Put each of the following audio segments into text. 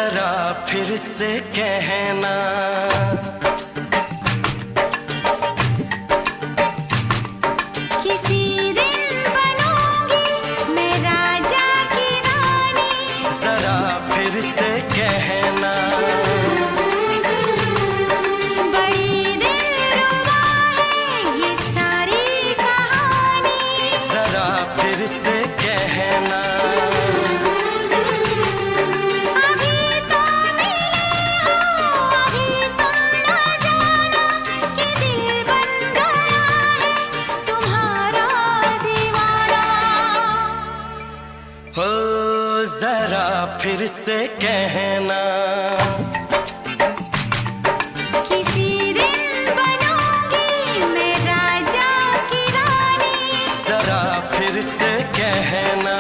जरा फिर से कहना, किसी दिन बनूंगी मैं राजा की रानी। जरा फिर से कहना, बड़ी दिलरुबा है ये सारी कहानी। जरा फिर से कहना, हो जरा फिर से कहना, किसी दिन बनूंगी मैं राजा की रानी। जरा फिर से कहना,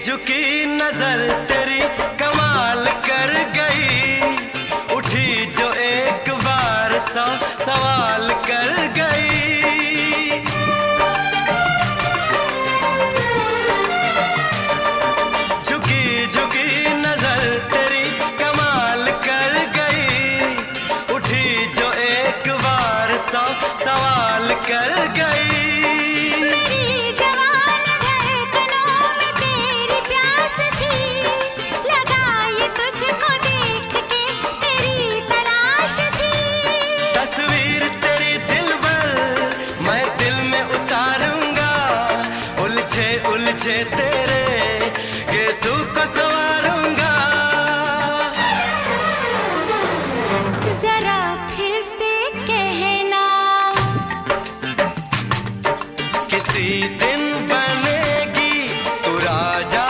झुकी नजर तेरी कमाल कर गई, उठी जो एक बार 100 सवाल कर गई। झुकी झुकी नजर तेरी कमाल कर गई, उठी जो एक बार 100 सवाल कर गई। उलझे तेरे गेसू को सवारूंगा, जरा फिर से कहना, किसी दिन बनेगी तू राजा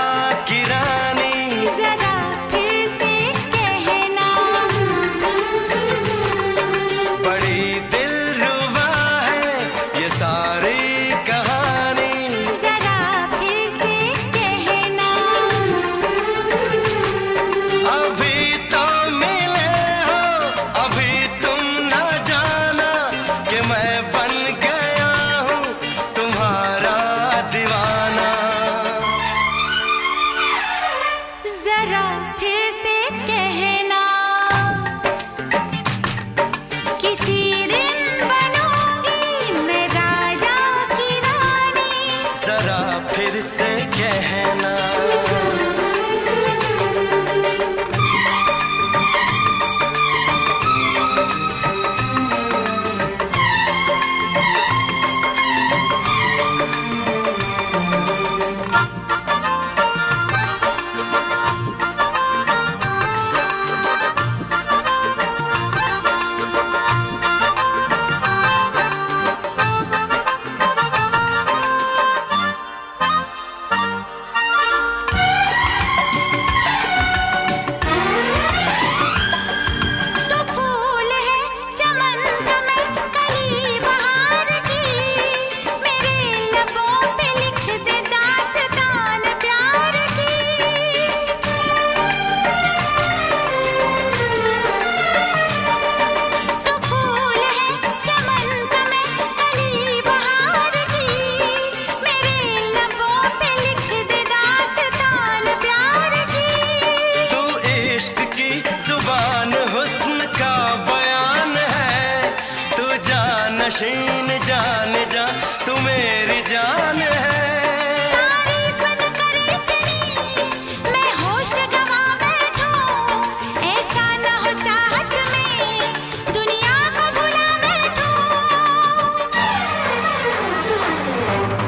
की रानी। जरा फिर से कहना, बड़ी दिलरुबा है ये सारी कहानी। अभी तो मिले हो, अभी तुम ना जाना कि मैं बन गया हूँ तुम्हारा दीवाना। जरा फिर से कहना, किसी दिन बनूंगी मैं राजा की रानी। जरा फिर से कहना, जुबान हुस्न का बयान है, तू जानशीन जान जा तू मेरी जान है। तारीफ न करे तेरी मैं होश गंवा बैठूं, ऐसा न हो चाहत में दुनिया को भुला बैठूं।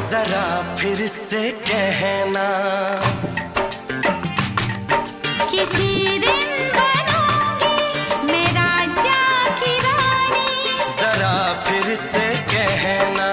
जरा फिर से कहना, किसी दिन बनूंगी मैं राजा की रानी। जरा फिर से कहना,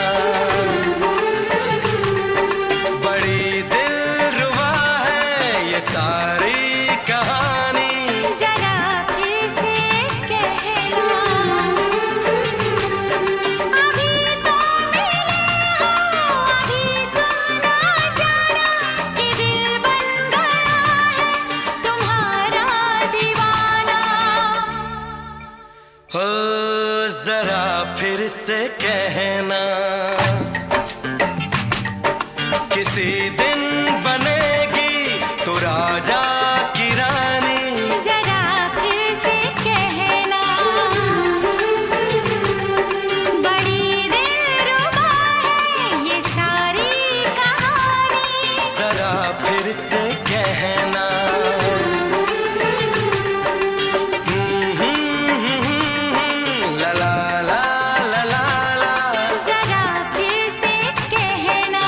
से कहना, किसी दिन बनेगी तो राजा की रानी। जरा फिर से कहना, बड़ी दिलरुबा है ये सारी कहानी। जरा फिर से कहना, ला ला ला ला ला ला। जरा फिर से कहना,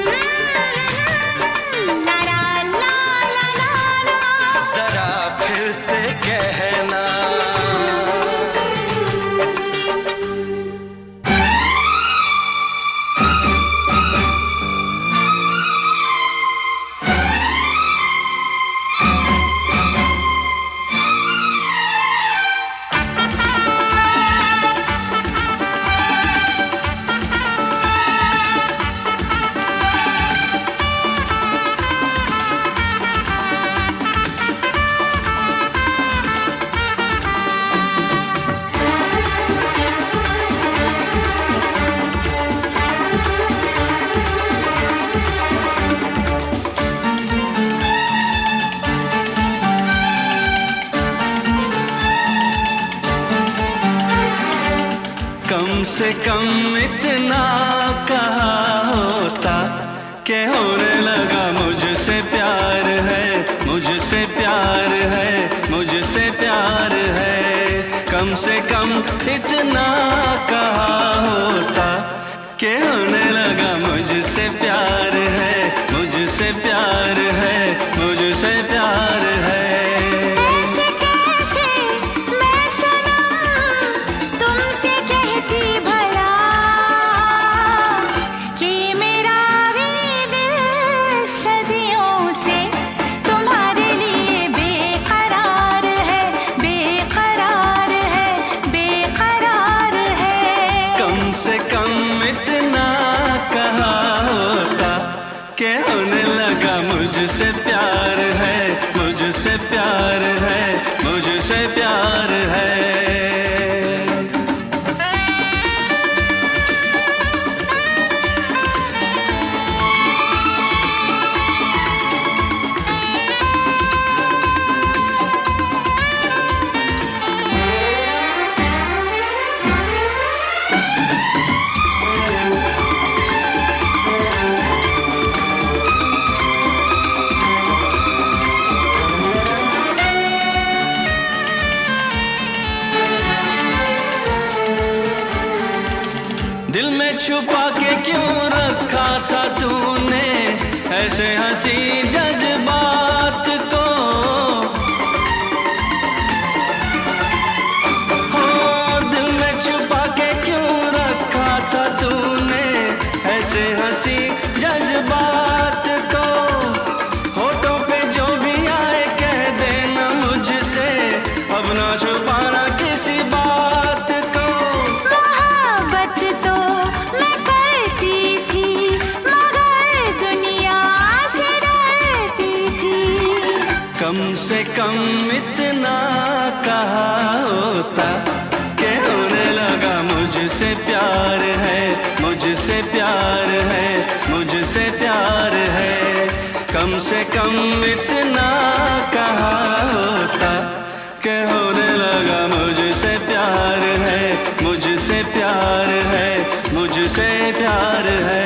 ला ला ला ला ला ला। जरा फिर से कहना। कम से कम इतना कहा होता कि होने लगा मुझसे प्यार है, मुझसे प्यार है, मुझसे प्यार है। कम से कम इतना कहा होता कि होने लगा मुझसे प्यार है, मुझसे प्यार है, मुझसे प्यार है। ऐसे कैसे मैं सनम तुमसे कहती भला कि मेरा भी दिल सदियों से तुम्हारे लिए बेकरार है, बेकरार है, बेकरार है। कम से कम इतना कहा होता कि होने लगा मुझसे प्यार है, मुझसे प्यार है, मुझसे प्यार है। दिल में छुपा के क्यों रखा था तूने ऐसे हंसी जज्बात को? हो दिल में छुपा के क्यों रखा था तूने ऐसे हंसी जज्बात को? होठों पे जो भी आए कह देना मुझसे, अब ना छुपाना किसी बात को। मोहब्बत तो मैं करती थी मगर दुनिया से डरती थी। कम से कम इतना कहा होता कि होने लगा मुझसे प्यार है, मुझसे प्यार है, मुझसे प्यार है। कम से कम इतना कहा होता कि होने लगा मुझसे प्यार है, मुझसे प्यार है, मुझसे प्यार है।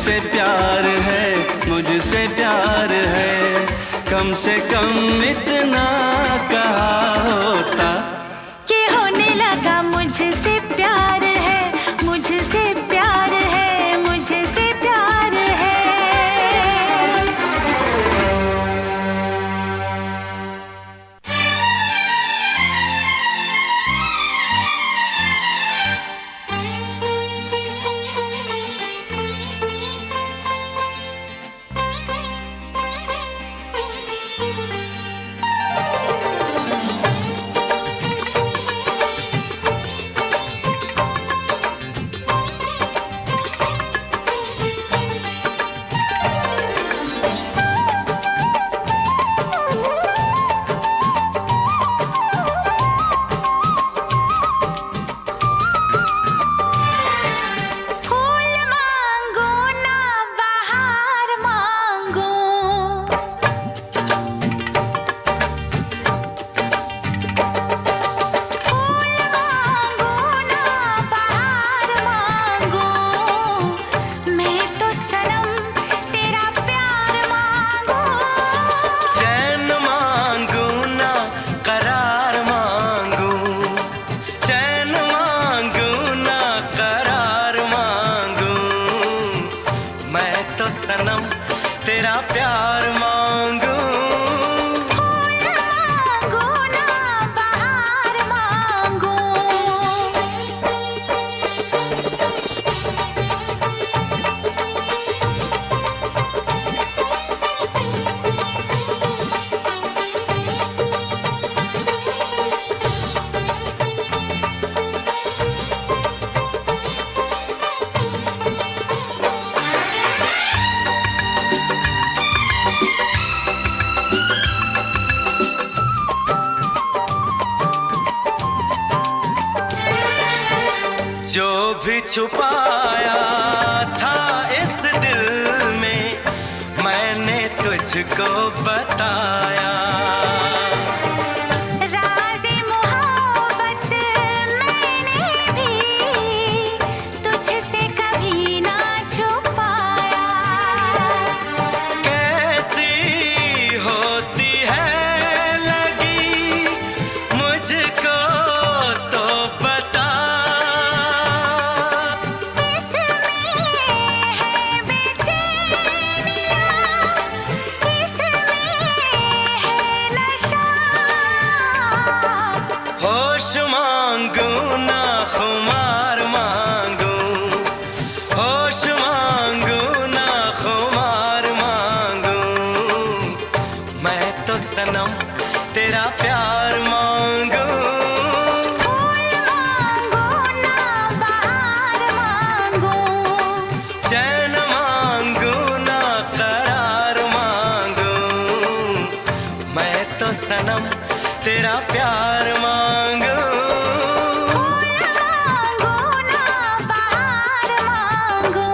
मुझसे प्यार है, मुझसे प्यार है, कम से कम इतना कहा होता कि होने लगा मुझसे प्यार है, मुझसे प्यार है, मुझसे प्यार है। सनम तेरा प्यार मांगू, मांगो ना बहार मांगो। जो भी छुपाया था इस दिल में मैंने तुझको बताया। राज़े मोहब्बत मैंने भी तुझसे कभी ना छुपाया। कैसी होती है लगी मुझको तो बता, होश मांगू ना खुमार मांगू, होश मांगू ना खुमार मांगू, मैं तो सनम तेरा प्यार मांगू। मांगो ना बहार मांगो। चैन मांगू ना करार मांगू, मैं तो सनम तेरा प्यार मांगू। मांगो ना बहार मांगो।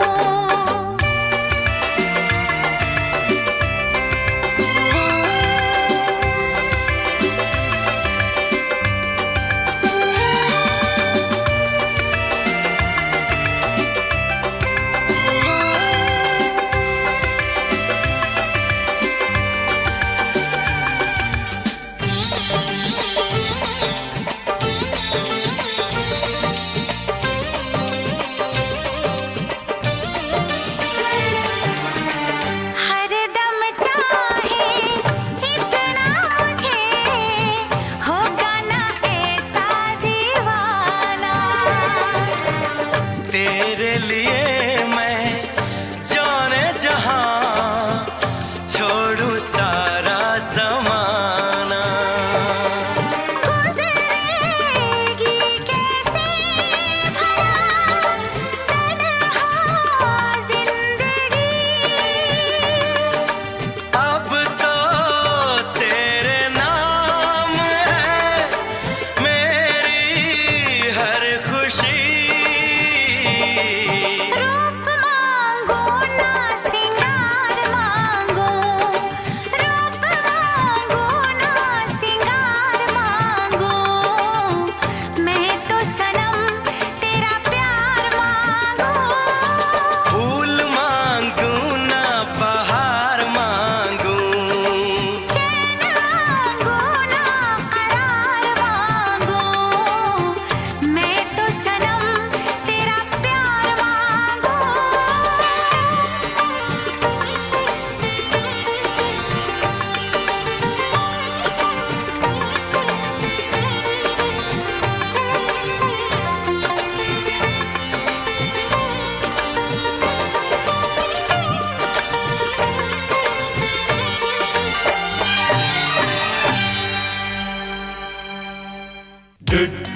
हरदम चाहे इतना मुझे होगा ना ऐसा दीवाना। तेरे लिए मैं जाने जहां छोड़ू सारा ज़माना। गुज़रेगी कैसे भला तन्हा ज़िंदगी। अब तो तेरे नाम है मेरी हर खुशी। रूप मांगो ना सिंगार मांगो। रूप मांगो ना सिंगार मांगो। मैं तो सनम तेरा प्यार मांगो। फूल मांगू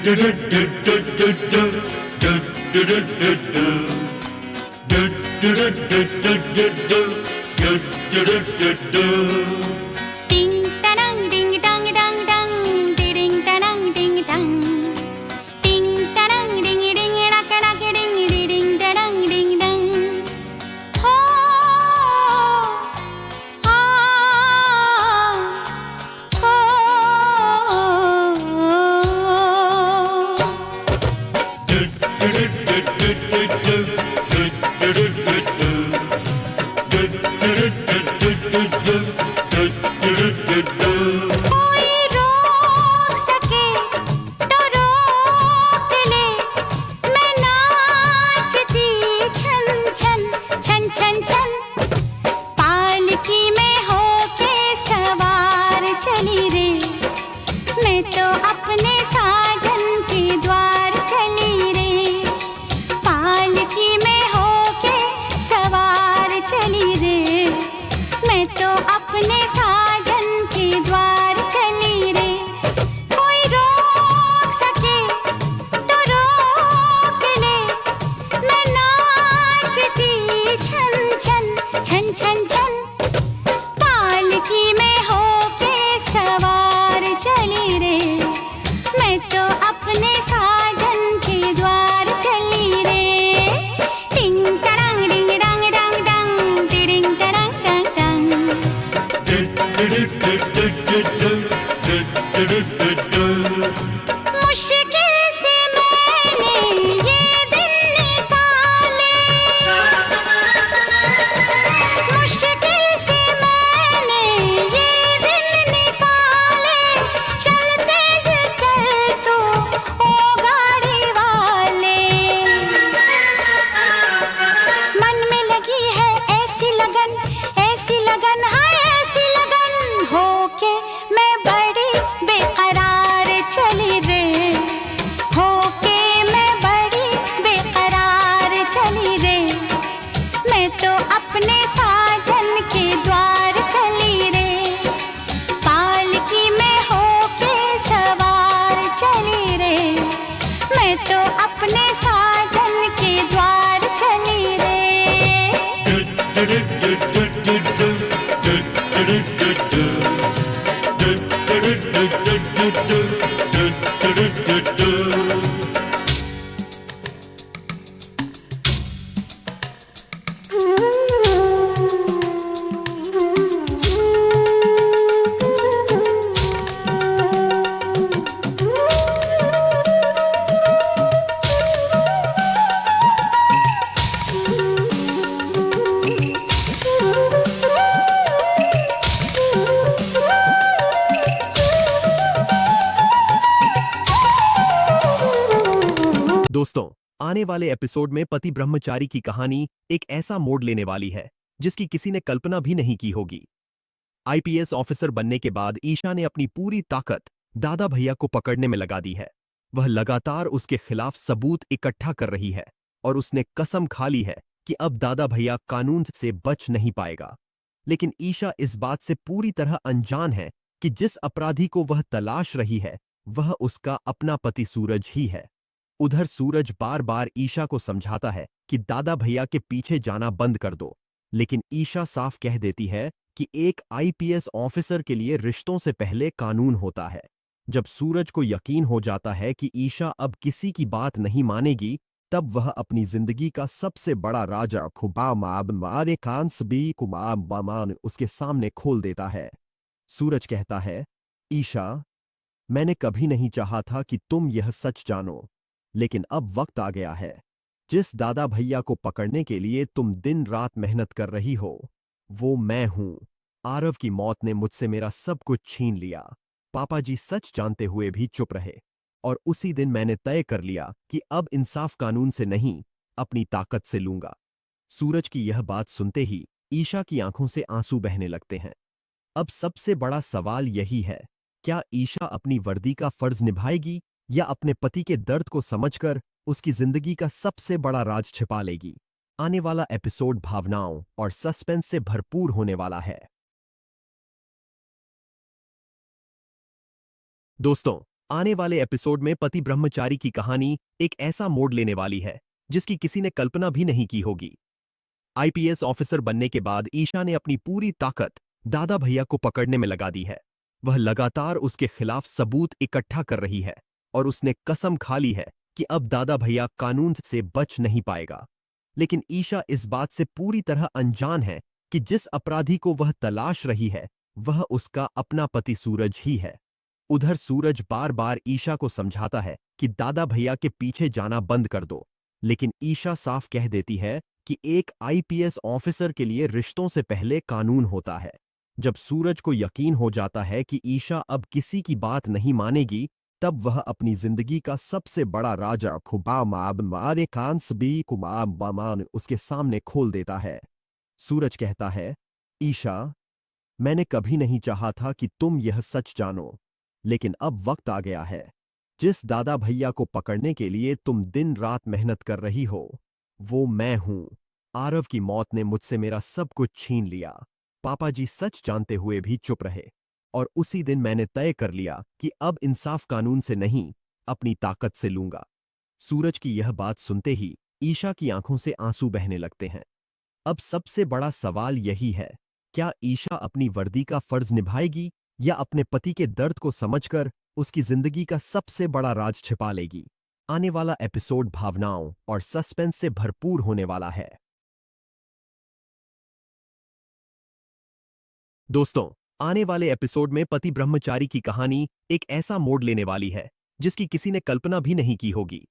टिंग टनंग डिंग डंग डंग डंग डिडिंग टनंग डिंग डंग टिंग टनंग डिंग डिंग डक डक डिंग डिडिंग टनंग डिंग डंग हो आ हो कोई रोक सके तो रोक ले मैं नाचती छन छन छन छन छन पालकी में होके सवार चली रे मैं तो अपने साजन के द्वार चली रे पालकी में होके सवार चली रे मैं तो अपने साजन के द्वार चली रे कोई रोक सके तो रोक ले मैं नाचती छन छन छन छन छन पालकी में होके सवार चली रे मैं तो अपने साजन के द्वार चली रे टिंग टरंग डिंग डंग डंग डंग डिडिंग टरंग डंग डंग मुश्किल से मैंने ये दिन निकाले मुश्किल से मैंने ये दिन निकाले चलते से चल तू ओ गाड़ी वाले मन में लगी है ऐसी लगन हाँ ऐसी लगन होके मैं बड़ी बेकरार चली रे होके मैं बड़ी बेकरार चली रे मैं तो अपने साजन के द्वार चली रे पालकी में होके सवार चली रे मैं तो अपने साजन के द्वार चली रे दोस्तों, आने वाले एपिसोड में पति ब्रह्मचारी की कहानी एक ऐसा मोड़ लेने वाली है जिसकी किसी ने कल्पना भी नहीं की होगी। आईपीएस ऑफिसर बनने के बाद ईशा ने अपनी पूरी ताकत दादा भैया को पकड़ने में लगा दी है। वह लगातार उसके खिलाफ सबूत इकट्ठा कर रही है और उसने कसम खा ली है कि अब दादा भैया कानून से बच नहीं पाएगा। लेकिन ईशा इस बात से पूरी तरह अनजान है कि जिस अपराधी को वह तलाश रही है वह उसका अपना पति सूरज ही है। उधर सूरज बार बार ईशा को समझाता है कि दादा भैया के पीछे जाना बंद कर दो, लेकिन ईशा साफ कह देती है कि एक आईपीएस ऑफिसर के लिए रिश्तों से पहले कानून होता है। जब सूरज को यकीन हो जाता है कि ईशा अब किसी की बात नहीं मानेगी, तब वह अपनी जिंदगी का सबसे बड़ा राजा खुबामारे कांसबी कुमार उसके सामने खोल देता है। सूरज कहता है, ईशा, मैंने कभी नहीं चाहा था कि तुम यह सच जानो, लेकिन अब वक्त आ गया है। जिस दादा भैया को पकड़ने के लिए तुम दिन रात मेहनत कर रही हो, वो मैं हूं। आरव की मौत ने मुझसे मेरा सब कुछ छीन लिया। पापा जी सच जानते हुए भी चुप रहे, और उसी दिन मैंने तय कर लिया कि अब इंसाफ कानून से नहीं, अपनी ताकत से लूंगा। सूरज की यह बात सुनते ही ईशा की आंखों से आंसू बहने लगते हैं। अब सबसे बड़ा सवाल यही है, क्या ईशा अपनी वर्दी का फर्ज निभाएगी या अपने पति के दर्द को समझकर उसकी जिंदगी का सबसे बड़ा राज छिपा लेगी? आने वाला एपिसोड भावनाओं और सस्पेंस से भरपूर होने वाला है। दोस्तों, आने वाले एपिसोड में पति ब्रह्मचारी की कहानी एक ऐसा मोड़ लेने वाली है जिसकी किसी ने कल्पना भी नहीं की होगी। आईपीएस ऑफिसर बनने के बाद ईशा ने अपनी पूरी ताकत दादा भैया को पकड़ने में लगा दी है। वह लगातार उसके खिलाफ सबूत इकट्ठा कर रही है और उसने कसम खा ली है कि अब दादा भैया कानून से बच नहीं पाएगा। लेकिन ईशा इस बात से पूरी तरह अनजान है कि जिस अपराधी को वह तलाश रही है वह उसका अपना पति सूरज ही है। उधर सूरज बार बार ईशा को समझाता है कि दादा भैया के पीछे जाना बंद कर दो, लेकिन ईशा साफ कह देती है कि एक आईपीएस ऑफिसर के लिए रिश्तों से पहले कानून होता है। जब सूरज को यकीन हो जाता है कि ईशा अब किसी की बात नहीं मानेगी, तब वह अपनी जिंदगी का सबसे बड़ा राजा खुबामारे कांसबी कुमार उसके सामने खोल देता है। सूरज कहता है, ईशा, मैंने कभी नहीं चाहा था कि तुम यह सच जानो, लेकिन अब वक्त आ गया है। जिस दादा भैया को पकड़ने के लिए तुम दिन रात मेहनत कर रही हो, वो मैं हूं। आरव की मौत ने मुझसे मेरा सब कुछ छीन लिया। पापा जी सच जानते हुए भी चुप रहे, और उसी दिन मैंने तय कर लिया कि अब इंसाफ कानून से नहीं, अपनी ताकत से लूंगा। सूरज की यह बात सुनते ही ईशा की आंखों से आंसू बहने लगते हैं। अब सबसे बड़ा सवाल यही है, क्या ईशा अपनी वर्दी का फर्ज निभाएगी या अपने पति के दर्द को समझकर उसकी जिंदगी का सबसे बड़ा राज छिपा लेगी? आने वाला एपिसोड भावनाओं और सस्पेंस से भरपूर होने वाला है। दोस्तों, आने वाले एपिसोड में पति ब्रह्मचारी की कहानी एक ऐसा मोड़ लेने वाली है जिसकी किसी ने कल्पना भी नहीं की होगी।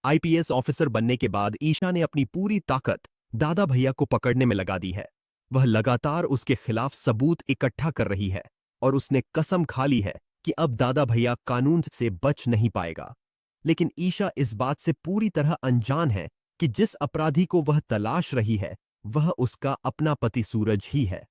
आईपीएस ऑफिसर बनने के बाद ईशा ने अपनी पूरी ताकत दादा भैया को पकड़ने में लगा दी है। वह लगातार उसके खिलाफ सबूत इकट्ठा कर रही है और उसने कसम खा ली है कि अब दादा भैया कानून से बच नहीं पाएगा। लेकिन ईशा इस बात से पूरी तरह अनजान है कि जिस अपराधी को वह तलाश रही है वह उसका अपना पति सूरज ही है।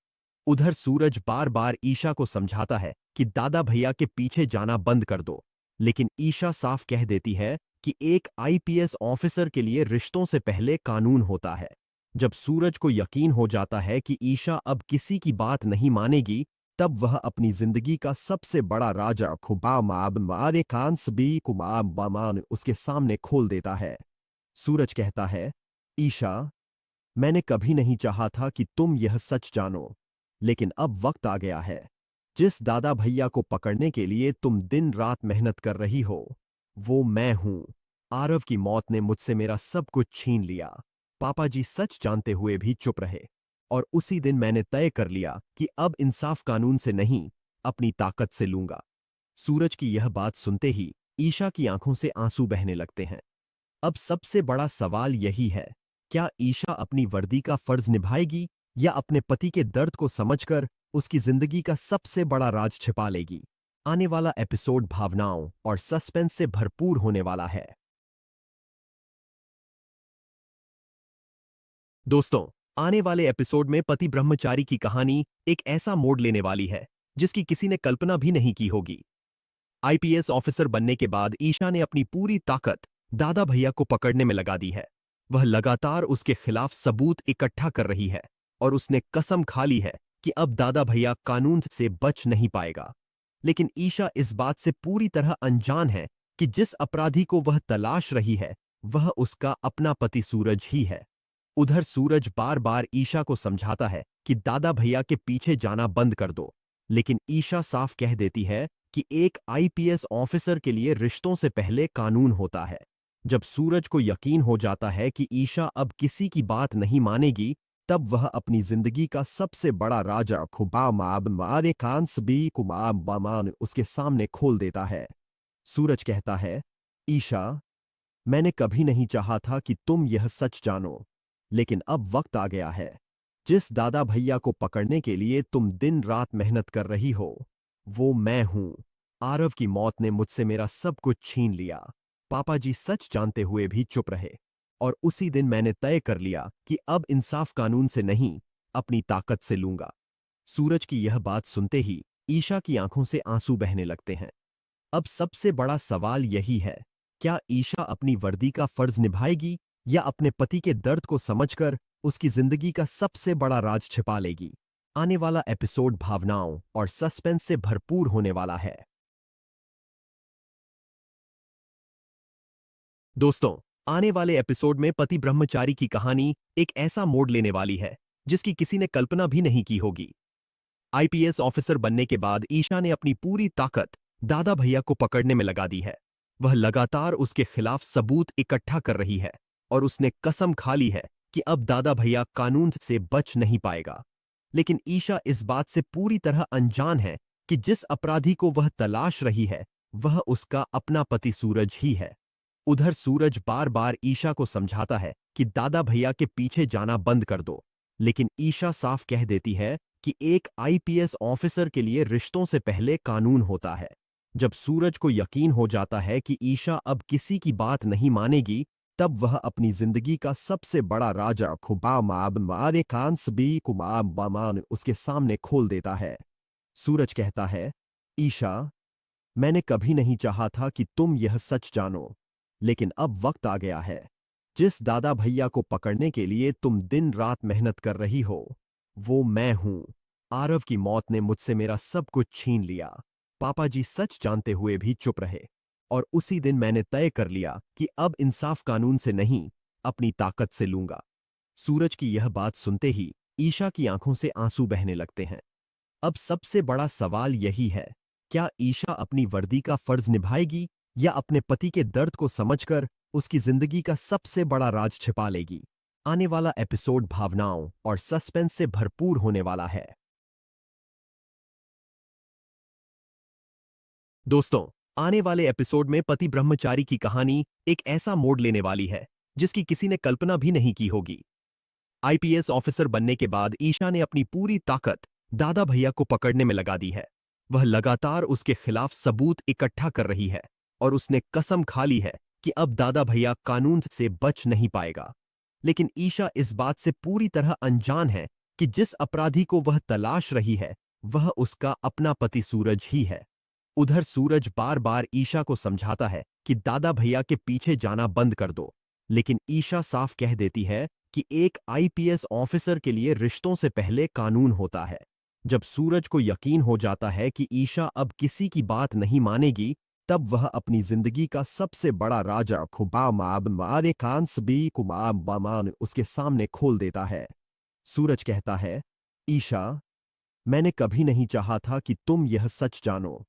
उधर सूरज बार बार ईशा को समझाता है कि दादा भैया के पीछे जाना बंद कर दो, लेकिन ईशा साफ कह देती है कि एक आईपीएस ऑफिसर के लिए रिश्तों से पहले कानून होता है। जब सूरज को यकीन हो जाता है कि ईशा अब किसी की बात नहीं मानेगी, तब वह अपनी जिंदगी का सबसे बड़ा राजा खुबामारे कांसबी कुमार उसके सामने खोल देता है। सूरज कहता है, ईशा, मैंने कभी नहीं चाहा था कि तुम यह सच जानो, लेकिन अब वक्त आ गया है। जिस दादा भैया को पकड़ने के लिए तुम दिन रात मेहनत कर रही हो, वो मैं हूं। आरव की मौत ने मुझसे मेरा सब कुछ छीन लिया। पापा जी सच जानते हुए भी चुप रहे, और उसी दिन मैंने तय कर लिया कि अब इंसाफ कानून से नहीं, अपनी ताकत से लूंगा। सूरज की यह बात सुनते ही ईशा की आंखों से आंसू बहने लगते हैं। अब सबसे बड़ा सवाल यही है, क्या ईशा अपनी वर्दी का फर्ज निभाएगी या अपने पति के दर्द को समझकर उसकी जिंदगी का सबसे बड़ा राज छिपा लेगी? आने वाला एपिसोड भावनाओं और सस्पेंस से भरपूर होने वाला है। दोस्तों, आने वाले एपिसोड में पति ब्रह्मचारी की कहानी एक ऐसा मोड़ लेने वाली है जिसकी किसी ने कल्पना भी नहीं की होगी। आईपीएस ऑफिसर बनने के बाद ईशा ने अपनी पूरी ताकत दादा भैया को पकड़ने में लगा दी है। वह लगातार उसके खिलाफ सबूत इकट्ठा कर रही है और उसने कसम खा ली है कि अब दादा भैया कानून से बच नहीं पाएगा। लेकिन ईशा इस बात से पूरी तरह अनजान है कि जिस अपराधी को वह तलाश रही है वह उसका अपना पति सूरज ही है। उधर सूरज बार बार ईशा को समझाता है कि दादा भैया के पीछे जाना बंद कर दो, लेकिन ईशा साफ कह देती है कि एक आईपीएस ऑफिसर के लिए रिश्तों से पहले कानून होता है। जब सूरज को यकीन हो जाता है कि ईशा अब किसी की बात नहीं मानेगी, तब वह अपनी जिंदगी का सबसे बड़ा राजा खुबामारे कांसबी कुमार उसके सामने खोल देता है। सूरज कहता है, ईशा, मैंने कभी नहीं चाहा था कि तुम यह सच जानो, लेकिन अब वक्त आ गया है। जिस दादा भैया को पकड़ने के लिए तुम दिन रात मेहनत कर रही हो, वो मैं हूं। आरव की मौत ने मुझसे मेरा सब कुछ छीन लिया। पापा जी सच जानते हुए भी चुप रहे, और उसी दिन मैंने तय कर लिया कि अब इंसाफ कानून से नहीं, अपनी ताकत से लूंगा। सूरज की यह बात सुनते ही ईशा की आंखों से आंसू बहने लगते हैं। अब सबसे बड़ा सवाल यही है, क्या ईशा अपनी वर्दी का फर्ज निभाएगी या अपने पति के दर्द को समझकर उसकी जिंदगी का सबसे बड़ा राज छिपा लेगी? आने वाला एपिसोड भावनाओं और सस्पेंस से भरपूर होने वाला है। दोस्तों, आने वाले एपिसोड में पति ब्रह्मचारी की कहानी एक ऐसा मोड़ लेने वाली है जिसकी किसी ने कल्पना भी नहीं की होगी। आईपीएस ऑफिसर बनने के बाद ईशा ने अपनी पूरी ताकत दादा भैया को पकड़ने में लगा दी है। वह लगातार उसके खिलाफ सबूत इकट्ठा कर रही है और उसने कसम खा ली है कि अब दादा भैया कानून से बच नहीं पाएगा। लेकिन ईशा इस बात से पूरी तरह अनजान है कि जिस अपराधी को वह तलाश रही है वह उसका अपना पति सूरज ही है। उधर सूरज बार बार ईशा को समझाता है कि दादा भैया के पीछे जाना बंद कर दो, लेकिन ईशा साफ कह देती है कि एक आईपीएस ऑफिसर के लिए रिश्तों से पहले कानून होता है। जब सूरज को यकीन हो जाता है कि ईशा अब किसी की बात नहीं मानेगी, तब वह अपनी जिंदगी का सबसे बड़ा राजा खुबामारे कांसबी कुमार उसके सामने खोल देता है। सूरज कहता है, ईशा, मैंने कभी नहीं चाहा था कि तुम यह सच जानो, लेकिन अब वक्त आ गया है। जिस दादा भैया को पकड़ने के लिए तुम दिन रात मेहनत कर रही हो, वो मैं हूं। आरव की मौत ने मुझसे मेरा सब कुछ छीन लिया। पापा जी सच जानते हुए भी चुप रहे, और उसी दिन मैंने तय कर लिया कि अब इंसाफ कानून से नहीं, अपनी ताकत से लूंगा। सूरज की यह बात सुनते ही ईशा की आंखों से आंसू बहने लगते हैं। अब सबसे बड़ा सवाल यही है, क्या ईशा अपनी वर्दी का फर्ज निभाएगी या अपने पति के दर्द को समझकर उसकी जिंदगी का सबसे बड़ा राज छिपा लेगी? आने वाला एपिसोड भावनाओं और सस्पेंस से भरपूर होने वाला है। दोस्तों, आने वाले एपिसोड में पति ब्रह्मचारी की कहानी एक ऐसा मोड़ लेने वाली है जिसकी किसी ने कल्पना भी नहीं की होगी। आईपीएस ऑफिसर बनने के बाद ईशा ने अपनी पूरी ताकत दादा भैया को पकड़ने में लगा दी है। वह लगातार उसके खिलाफ सबूत इकट्ठा कर रही है और उसने कसम खा ली है कि अब दादा भैया कानून से बच नहीं पाएगा। लेकिन ईशा इस बात से पूरी तरह अनजान है कि जिस अपराधी को वह तलाश रही है वह उसका अपना पति सूरज ही है। उधर सूरज बार बार ईशा को समझाता है कि दादा भैया के पीछे जाना बंद कर दो, लेकिन ईशा साफ कह देती है कि एक आईपीएस ऑफिसर के लिए रिश्तों से पहले कानून होता है। जब सूरज को यकीन हो जाता है कि ईशा अब किसी की बात नहीं मानेगी, तब वह अपनी जिंदगी का सबसे बड़ा राजा खुबामारे कांसबी कुमार उसके सामने खोल देता है। सूरज कहता है, ईशा, मैंने कभी नहीं चाहा था कि तुम यह सच जानो,